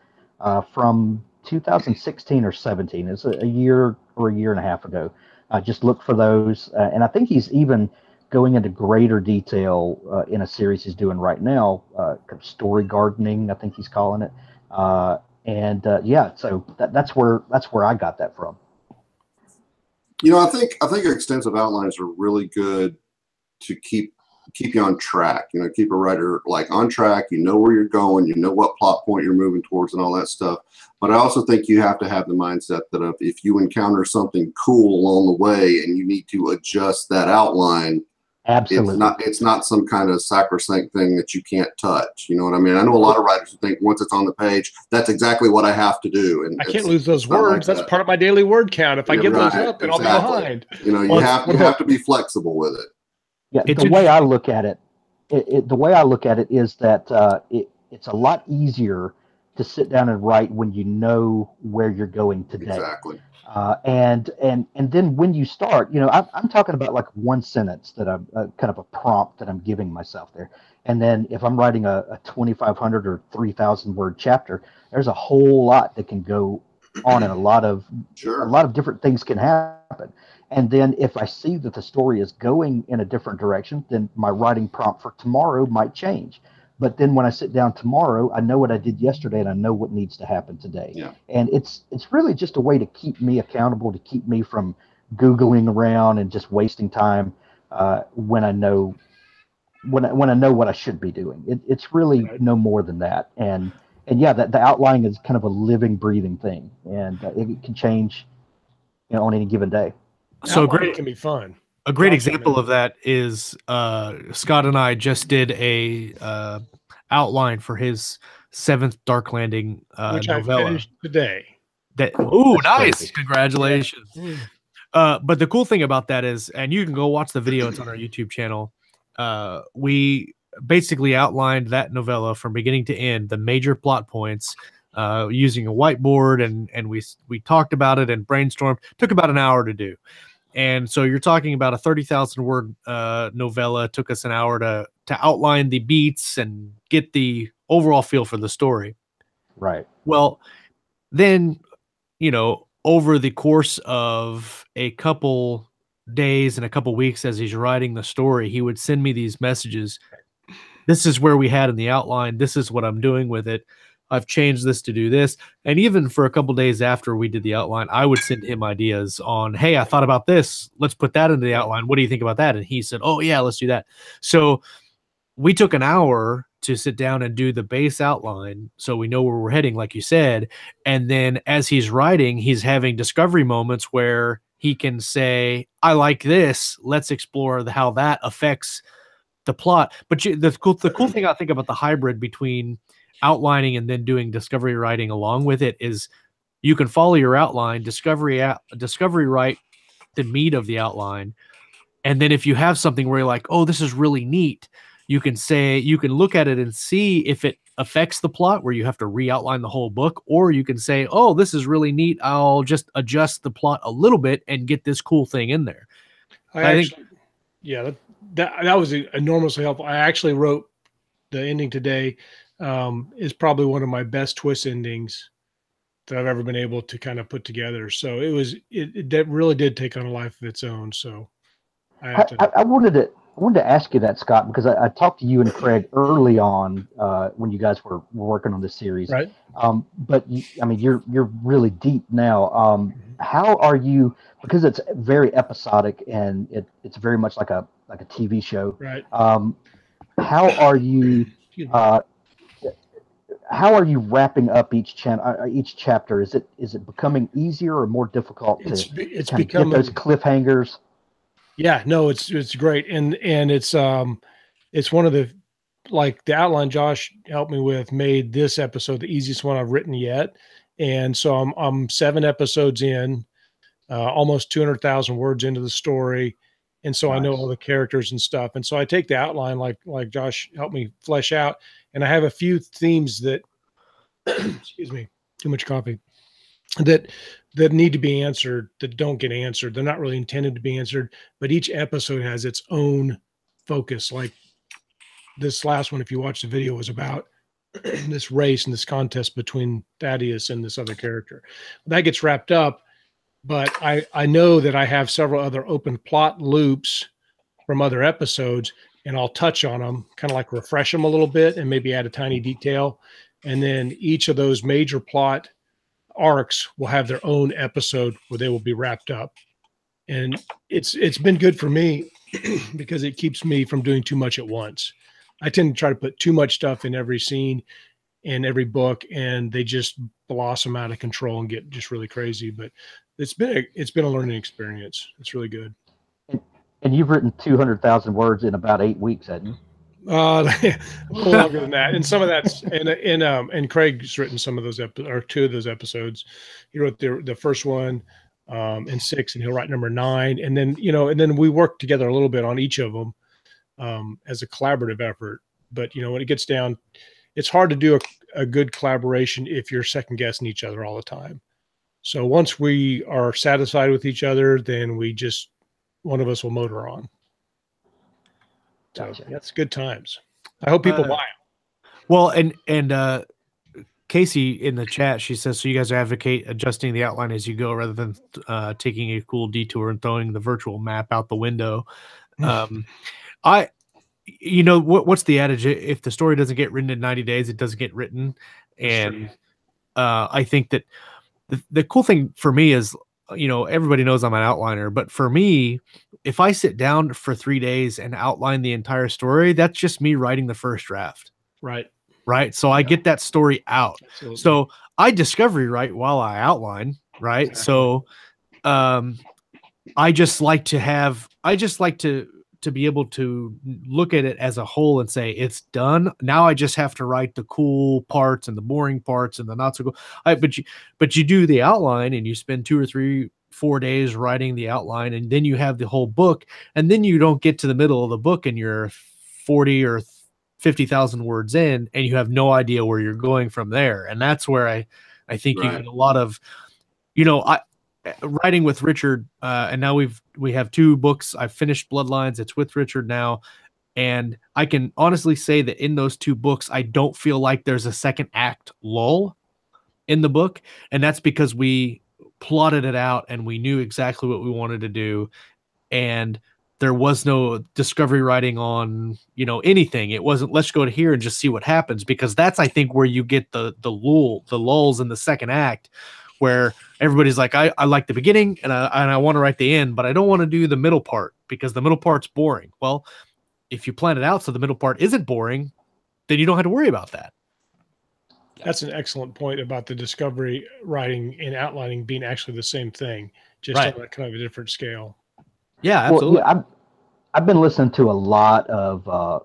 from 2016 or 17. It's a year or a year and a half ago. Just look for those, and I think he's even going into greater detail in a series he's doing right now, story gardening, I think he's calling it. So that's where I got that from. I think extensive outlines are really good to keep keep you on track. You know, keep a writer like on track. You know where you're going. You know what plot point you're moving towards, and all that stuff. But I also think you have to have the mindset that if you encounter something cool along the way and you need to adjust that outline, absolutely, it's not some kind of sacrosanct thing that you can't touch. You know what I mean? I know a lot of writers who think once it's on the page, that's exactly what I have to do. And I can't lose those words. Like that's part of my daily word count. If I give those up, then I'll be behind. You know, you have to be flexible with it. Yeah, the way I look at it, the way I look at it is that it's a lot easier to sit down and write when you know where you're going today. Exactly. And then when you start, you know, I'm talking about like one sentence that I'm kind of a prompt that I'm giving myself there. And then if I'm writing a 2,500 or 3,000 word chapter, there's a whole lot that can go on, and a lot of different things can happen. And then if I see that the story is going in a different direction, then my writing prompt for tomorrow might change. But then when I sit down tomorrow, I know what I did yesterday and I know what needs to happen today. Yeah. And it's really just a way to keep me accountable, to keep me from Googling around and just wasting time when I know what I should be doing. It's really no more than that. And yeah, the outline is kind of a living, breathing thing, and it can change, you know, on any given day. So great, it can be fun. A great example of that is Scott and I just did a outline for his 7th Dark Landing which novella. I finished today. Nice! Crazy. Congratulations. But the cool thing about that is, and you can go watch the video, it's on our YouTube channel. We basically outlined that novella from beginning to end, the major plot points, using a whiteboard, and we talked about it and brainstormed. Took about an hour to do. And so you're talking about a 30,000 word novella. It took us an hour to outline the beats and get the overall feel for the story. Right. Well, then, you know, over the course of a couple days and a couple weeks as he's writing the story, he would send me these messages. This is where we had in the outline. This is what I'm doing with it. I've changed this to do this. And even for a couple days after we did the outline, I would send him ideas on, hey, I thought about this. Let's put that into the outline. What do you think about that? And he said, oh, yeah, let's do that. So we took an hour to sit down and do the base outline so we know where we're heading, like you said. And then as he's writing, he's having discovery moments where he can say, I like this. Let's explore how that affects the plot. But the cool thing I think about the hybrid between outlining and then doing discovery writing along with it is you can follow your outline, discovery write the meat of the outline, and then if you have something where you're like, oh, this is really neat, you can look at it and see if it affects the plot where you have to re-outline the whole book, or you can say, oh, this is really neat, I'll just adjust the plot a little bit and get this cool thing in there. I think that was enormously helpful. I actually wrote the ending today. Is probably one of my best twist endings that I've ever been able to kind of put together. So it really did take on a life of its own. So I wanted to ask you that, Scott, because I talked to you and Craig early on when you guys were working on this series. Right. But you're really deep now. How are you? Because it's very episodic and it's very much like a TV show. Right. How are you? How are you wrapping up each chapter? Is it becoming easier or more difficult to get those cliffhangers? Yeah, no, it's great, and it's one of the, like, the outline Josh helped me with made this episode the easiest one I've written yet, and so I'm 7 episodes in, almost 200,000 words into the story, and so nice. I know all the characters and stuff, and so I take the outline like Josh helped me flesh out. And I have a few themes that, excuse me, too much coffee, that need to be answered, that don't get answered. They're not really intended to be answered, but each episode has its own focus. Like this last one, if you watch the video, was about this race and this contest between Thaddeus and this other character. That gets wrapped up, but I know that I have several other open plot loops from other episodes, and I'll touch on them, kind of like refresh them a little bit and maybe add a tiny detail. And then each of those major plot arcs will have their own episode where they will be wrapped up. And it's been good for me because it keeps me from doing too much at once. I tend to try to put too much stuff in every scene, in every book, and they just blossom out of control and get just really crazy. But it's been a learning experience. It's really good. And you've written 200,000 words in about 8 weeks, haven't you? A little longer than that, and some of that's and Craig's written some of those or 2 of those episodes. He wrote the first one and 6, and he'll write number 9, and then and then we work together a little bit on each of them as a collaborative effort. But when it gets down, it's hard to do a good collaboration if you're second guessing each other all the time. So once we are satisfied with each other, then one of us will motor on. So Gotcha. that's good times. I hope people buy them. Well, and Casey in the chat, she says, so you guys advocate adjusting the outline as you go rather than taking a cool detour and throwing the virtual map out the window. What's the adage? If the story doesn't get written in 90 days, it doesn't get written. And I think that the cool thing for me is, everybody knows I'm an outliner, but for me, if I sit down for 3 days and outline the entire story, that's just me writing the first draft. Right. So I get that story out. Absolutely. So I discovery write while I outline. Right. Exactly. So I just like to be able to look at it as a whole and say it's done. Now I just have to write the cool parts and the boring parts and the not so cool. But you do the outline and you spend 2 or 3, 4 days writing the outline, and then you have the whole book, and then you don't get to the middle of the book and you're 40 or 50,000 words in and you have no idea where you're going from there. And that's where I think you get a lot of, writing with Richard, and now we have 2 books. I've finished Bloodlines. It's with Richard now. And I can honestly say that in those 2 books, I don't feel like there's a second act lull in the book. And that's because we plotted it out and we knew exactly what we wanted to do. And there was no discovery writing on, anything. It wasn't, let's go to here and just see what happens, because that's, I think, where you get the lulls in the second act, where everybody's like, I like the beginning and I want to write the end, but I don't want to do the middle part because the middle part's boring. Well, if you plan it out so the middle part isn't boring, then you don't have to worry about that. That's an excellent point about the discovery writing and outlining being actually the same thing, just on a kind of a different scale. Yeah, absolutely. Well, I've been listening to a lot of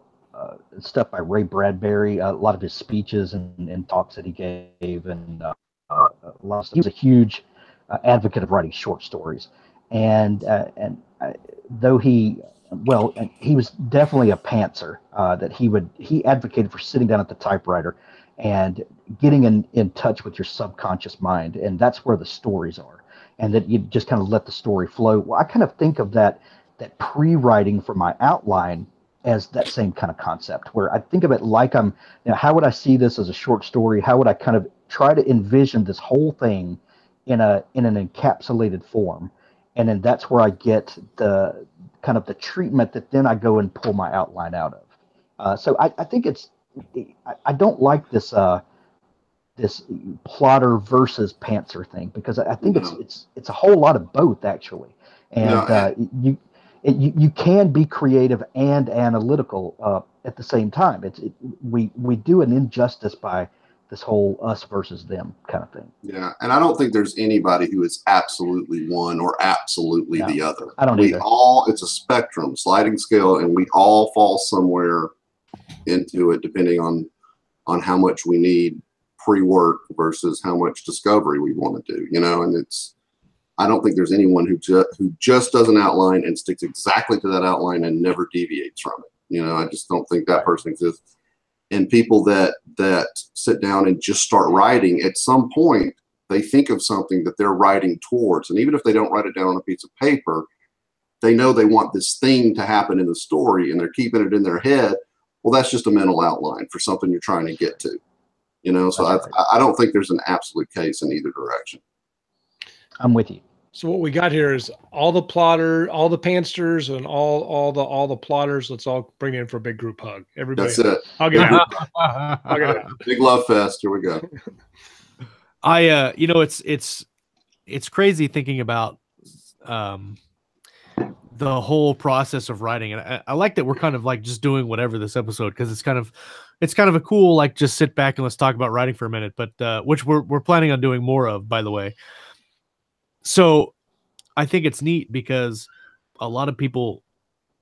stuff by Ray Bradbury, a lot of his speeches and talks that he gave, and he was a huge advocate of writing short stories, and though he was definitely a pantser, that he advocated for sitting down at the typewriter and getting in touch with your subconscious mind, and that's where the stories are, and that you just kind of let the story flow. Well, I kind of think of that pre-writing for my outline as that same kind of concept, where I think of it like how would I see this as a short story? How would I kind of try to envision this whole thing in an encapsulated form? And then that's where I get the kind of the treatment that then I go and pull my outline out of. So I think I don't like this this plotter versus pantser thing, because I think it's a whole lot of both, actually. And you can be creative and analytical at the same time. We do an injustice by this whole us versus them kind of thing. Yeah, and I don't think there's anybody who is absolutely one or absolutely the other. I don't either. It's a spectrum, sliding scale, and we all fall somewhere into it depending on how much we need pre-work versus how much discovery we want to do. And I don't think there's anyone who just does an outline and sticks exactly to that outline and never deviates from it. I just don't think that person exists. And people that sit down and just start writing, at some point they think of something that they're writing towards, and even if they don't write it down on a piece of paper, they know they want this thing to happen in the story, and they're keeping it in their head. Well, that's just a mental outline for something you're trying to get to. So I don't think there's an absolute case in either direction. I'm with you. So what we got here is all the pantsters, and all the plotters. Let's all bring in for a big group hug. Everybody. That's it. I'll get out. Big love fest. Here we go. It's crazy thinking about the whole process of writing. And I like that we're kind of like just doing whatever this episode, because it's kind of a cool, like, just sit back and let's talk about writing for a minute, but which we're planning on doing more of, by the way. So I think it's neat because a lot of people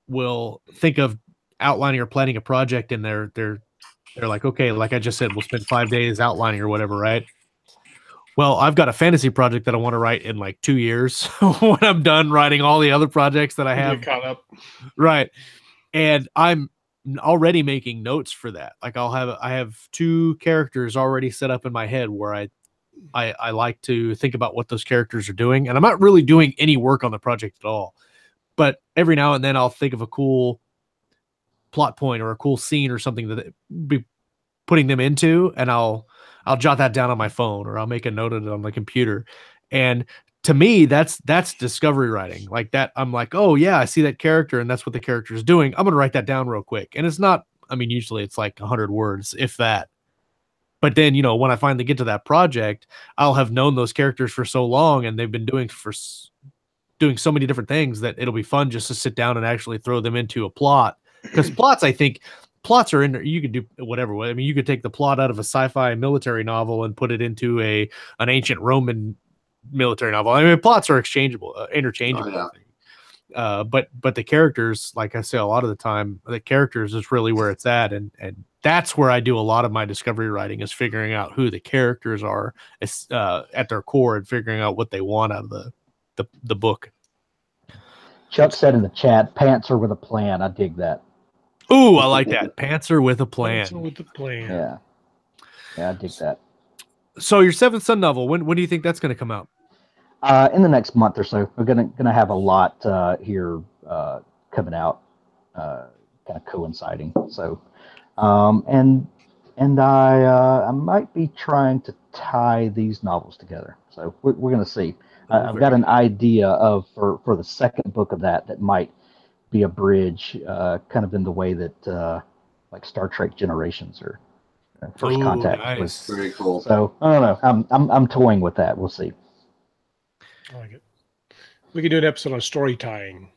will think of outlining or planning a project, and they're like, okay, like I just said, we'll spend 5 days outlining or whatever, right? Well, I've got a fantasy project that I want to write in like 2 years when I'm done writing all the other projects that I have. Get caught up. Right. And I'm already making notes for that. Like I have 2 characters already set up in my head where I like to think about what those characters are doing. And I'm not really doing any work on the project at all. But every now and then I'll think of a cool plot point or a cool scene or something that be putting them into, and I'll jot that down on my phone, or I'll make a note of it on the computer. And to me, that's discovery writing. Like that, I'm like, oh yeah, I see that character and that's what the character is doing. I'm going to write that down real quick. And it's not, I mean, usually it's like 100 words, if that. But then, when I finally get to that project, I'll have known those characters for so long, and they've been doing so many different things, that it'll be fun just to sit down and actually throw them into a plot. Because plots are in there. You could do whatever. I mean, you could take the plot out of a sci-fi military novel and put it into an ancient Roman military novel. I mean, plots are interchangeable. Oh, yeah. But the characters, like I say, a lot of the time, the characters is really where it's at, and that's where I do a lot of my discovery writing, is figuring out who the characters are at their core, and figuring out what they want out of the book. Chuck said in the chat, "Pantser with a plan." I dig that. Ooh, I like that. Pantser with a plan. Pantser with a plan. Yeah, I dig that. So your Seventh Son novel, when do you think that's going to come out? In the next month or so. We're gonna have a lot here coming out, kind of coinciding. So, and I might be trying to tie these novels together. So we're gonna see. I've got an idea for the second book of that might be a bridge, kind of in the way that like Star Trek Generations or First Contact was. Very cool. So I don't know. I'm toying with that. We'll see. I like it. We could do an episode on story tying.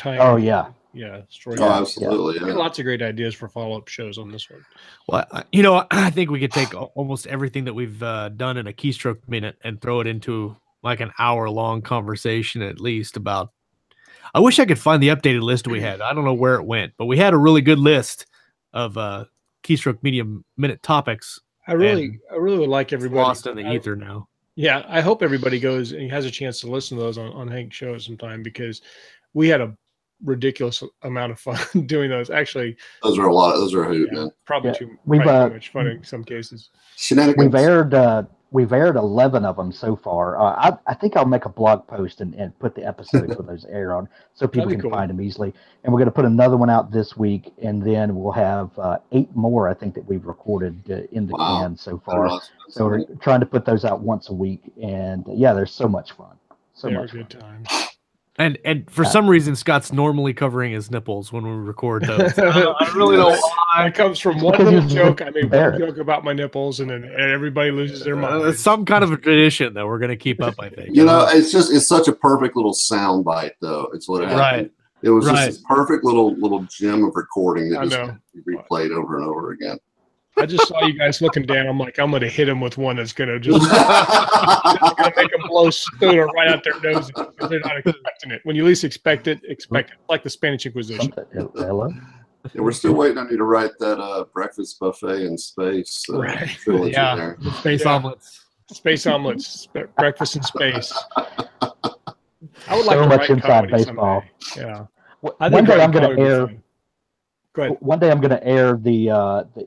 Oh yeah. Yeah, story. Oh, absolutely. Yeah. Lots of great ideas for follow-up shows on this one. Well, I think we could take almost everything that we've done in a keystroke minute and throw it into like an hour-long conversation at least about. I wish I could find the updated list we had. I don't know where it went, but we had a really good list of keystroke medium minute topics. I really would like everybody. Lost in the ether now. Yeah, I hope everybody goes and has a chance to listen to those on Hank's show sometime, because we had a ridiculous amount of fun doing those. Actually, those are a lot. Those are a hoot, man. Probably too much fun in some cases. Shenanigans. We've aired 11 of them so far. I think I'll make a blog post and put the episodes where those air on, so people can find them easily. And we're going to put another one out this week, and then we'll have 8 more, I think, that we've recorded in the can so far. So we're trying to put those out once a week, and yeah, they're so much fun. So much good time. And for some reason, Scott's normally covering his nipples when we record those. I really don't know why. It comes from one little joke. I made one joke about my nipples, and then everybody loses their mind. It's some kind of a tradition that we're going to keep up, I think. It's such a perfect little sound bite, though. It's what happened. Right. It was just this perfect little gem of recording that just replayed over and over again. I just saw you guys looking down. I'm like, I'm going to hit them with one that's going to just gonna make them blow soda right out their noses, because they're not expecting it. When you least expect it. Like the Spanish Inquisition. Hello. Yeah, we're still waiting on you to write that breakfast buffet in space. Right. There. Space omelets. Space omelets. Breakfast in space. I would so like to much write inside baseball. Someday. Yeah. One day I'm going to air. Go ahead. One day I'm going to air the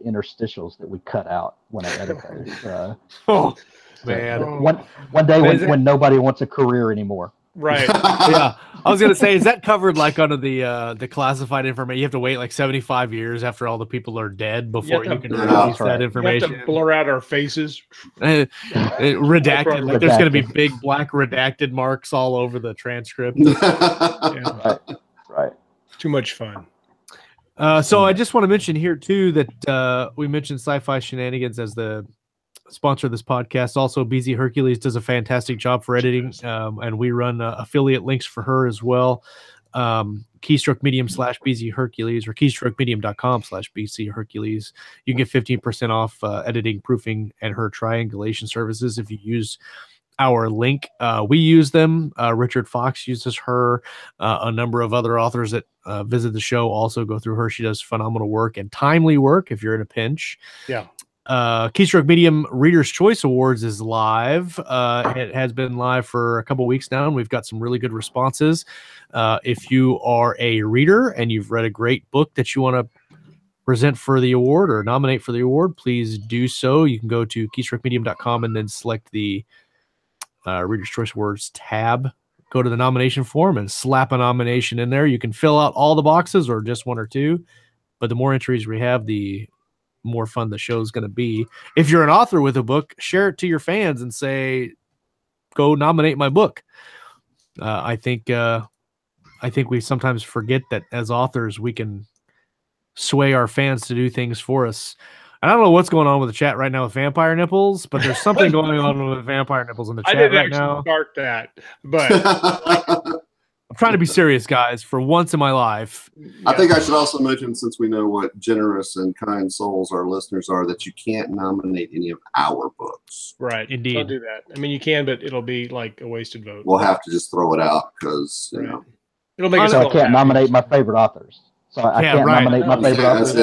interstitials that we cut out when I edit those. Oh man! One day when nobody wants a career anymore. Right. Yeah. I was gonna say, is that covered like under the classified information? You have to wait like 75 years after all the people are dead before you can release that information. You have to blur out our faces. Redacted. Like there's gonna be big black redacted marks all over the transcript. Right. Too much fun. So I just want to mention here too that we mentioned Sci-Fi Shenanigans as the sponsor of this podcast. Also, BZ Hercules does a fantastic job for editing, and we run affiliate links for her as well. Keystroke Medium /BZ Hercules or KeyStrokeMedium.com/BC Hercules. You can get 15% off editing, proofing, and her triangulation services if you use our link. We use them. Richard Fox uses her. A number of other authors that visit the show also go through her. She does phenomenal work and timely work if you're in a pinch. Yeah. Keystroke Medium Reader's Choice Awards is live. It has been live for a couple weeks now, and we've got some really good responses. If you are a reader and you've read a great book that you want to present for the award or nominate for the award, please do so. You can go to KeyStrokeMedium.com and then select the Reader's Choice Awards tab. Go to the nomination form and slap a nomination in there. You can fill out all the boxes or just one or two, but the more entries we have, the more fun the show is going to be. If you're an author with a book, share it to your fans and say, go nominate my book. I think we sometimes forget that as authors, we can sway our fans to do things for us. I don't know what's going on with the chat right now with Vampire Nipples, but there's something going on with Vampire Nipples in the chat right now. I didn't start that, but I'm trying to be serious, guys, for once in my life. I think I should also mention, since we know what generous and kind souls our listeners are, that you can't nominate any of our books. Right. Indeed. Don't do that. I mean, you can, but it'll be like a wasted vote. We'll have to just throw it out because, you know. It'll make us so I can't nominate my favorite authors. So I can't nominate my favorite authors.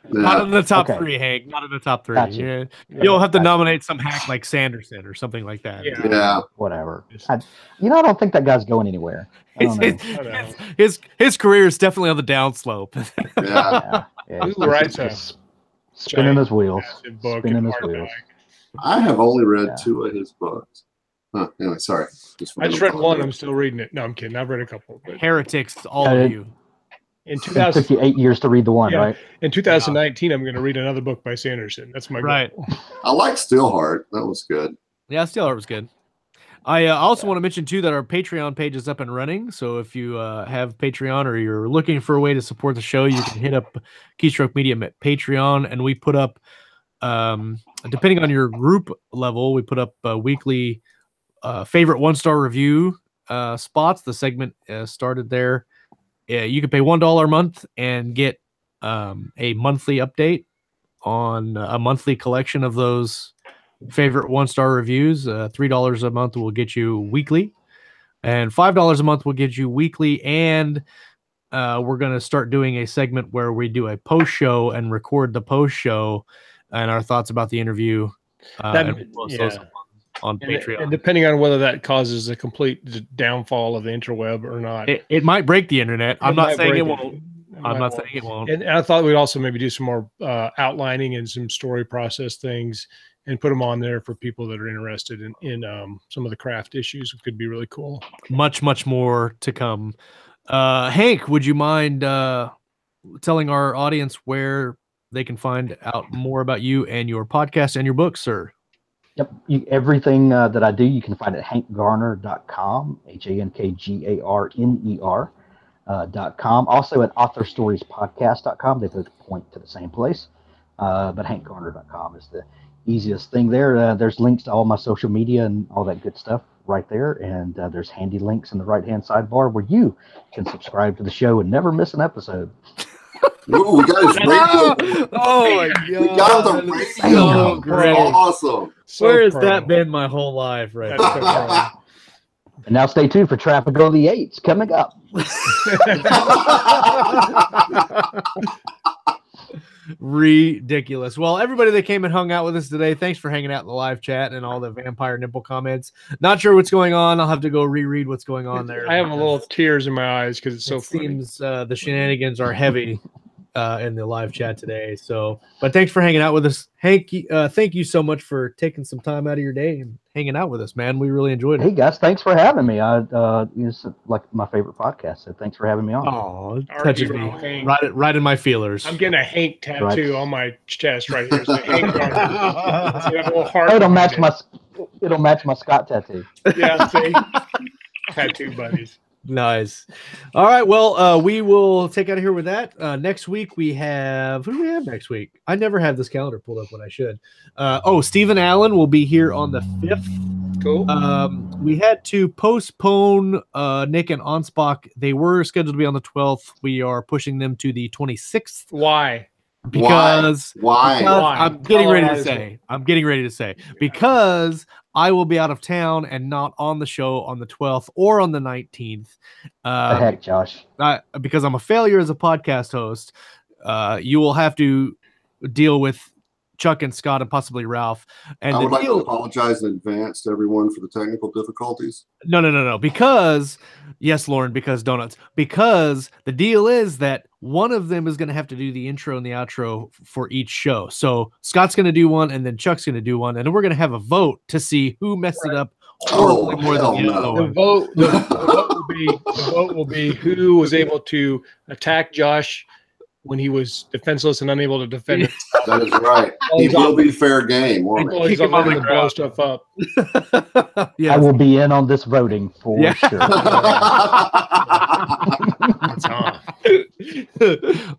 Not in the top three, Hank. Not in the top three. Gotcha. You'll have to nominate some hack like Sanderson or something like that. Yeah. Whatever. I don't think that guy's going anywhere. His career is definitely on the downslope. Spinning his wheels. Spinning his wheels. I have only read 2 of his books. Anyway, sorry. I just read one. I'm still reading it. No, I'm kidding. I've read a couple. But Heretics, all of you. It took you 8 years to read the one, right? In 2019, I'm going to read another book by Sanderson. That's my goal. I like Steelheart. That was good. Yeah, Steelheart was good. I also want to mention, too, that our Patreon page is up and running. So if you have Patreon or you're looking for a way to support the show, you can hit up Keystroke Medium at Patreon. And we put up, depending on your group level, we put up weekly favorite 1-star review spots. The segment started there. You can pay $1 a month and get a monthly update on a monthly collection of those favorite 1-star reviews. $3 a month will get you weekly, and $5 a month will get you weekly. And we're going to start doing a segment where we do a post show and record the post show and our thoughts about the interview. And we'll post those on Patreon. And depending on whether that causes a complete downfall of the interweb or not. It might break the internet. I'm not saying it won't. I'm not saying it won't. And I thought we'd also maybe do some more outlining and some story process things and put them on there for people that are interested in some of the craft issues. It could be really cool. Much more to come. Hank, would you mind telling our audience where they can find out more about you and your podcast and your books, sir? Yep. Everything that I do, you can find at hankgarner.com, HankGarner.com. Also at authorstoriespodcast.com. They both point to the same place. But hankgarner.com is the easiest thing there. There's links to all my social media and all that good stuff right there. And there's handy links in the right-hand sidebar where you can subscribe to the show and never miss an episode. Ooh, we got his radio. Oh my god! We got the radio. So great. Awesome. Where has that been my whole life, right? And now stay tuned for Traffic on the 8s coming up. Ridiculous. Well, everybody that came and hung out with us today, thanks for hanging out in the live chat and all the vampire nipple comments. Not sure what's going on. I'll have to go reread what's going on there. I have a little tears in my eyes because it's so funny. Seems the shenanigans are heavy in the live chat today. So, but thanks for hanging out with us, Hank. Thank you so much for taking some time out of your day and hanging out with us, man. We really enjoyed it. Hey guys, thanks for having me. It's like my favorite podcast, so thanks for having me on. Oh, touches me right in my feelers. I'm getting a Hank tattoo on my chest right here. It's like Hank Garner. It'll match my Scott tattoo. Yeah, see, tattoo buddies. Nice. All right. Well, we will take out of here with that. Next week we have who do we have next week? I never have this calendar pulled up when I should. Stephen Allen will be here on the 5th Cool. We had to postpone Nick and Onspach. They were scheduled to be on the 12th. We are pushing them to the 26th. Why? Because Why? I'm getting ready to say because I will be out of town and not on the show on the 12th or on the 19th. The heck, Josh. Because I'm a failure as a podcast host. You will have to deal with Chuck and Scott and possibly Ralph. And I would like to apologize in advance to everyone for the technical difficulties. No. Because, yes, Lauren, because donuts. Because the deal is that one of them is going to have to do the intro and the outro for each show. So Scott's going to do one, and then Chuck's going to do one, and we're going to have a vote to see who messed it up horribly more than the other one. The vote will be who was able to attack Josh when he was defenseless and unable to defend it. That is right. He will be fair game. He's not going to blow stuff up. Yes. I will be in on this voting for sure.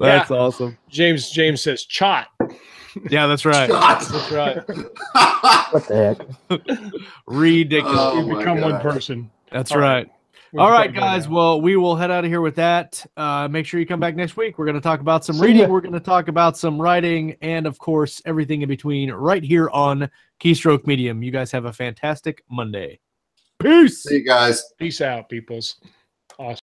That's awesome. James says chot. Yeah, that's right. That's right. What the heck? Ridiculous. You become one person. That's right. All right, guys. Well, we will head out of here with that. Make sure you come back next week. We're going to talk about some reading. We're going to talk about some writing and, of course, everything in between right here on Keystroke Medium. You guys have a fantastic Monday. Peace. See you guys. Peace out, peoples. Awesome.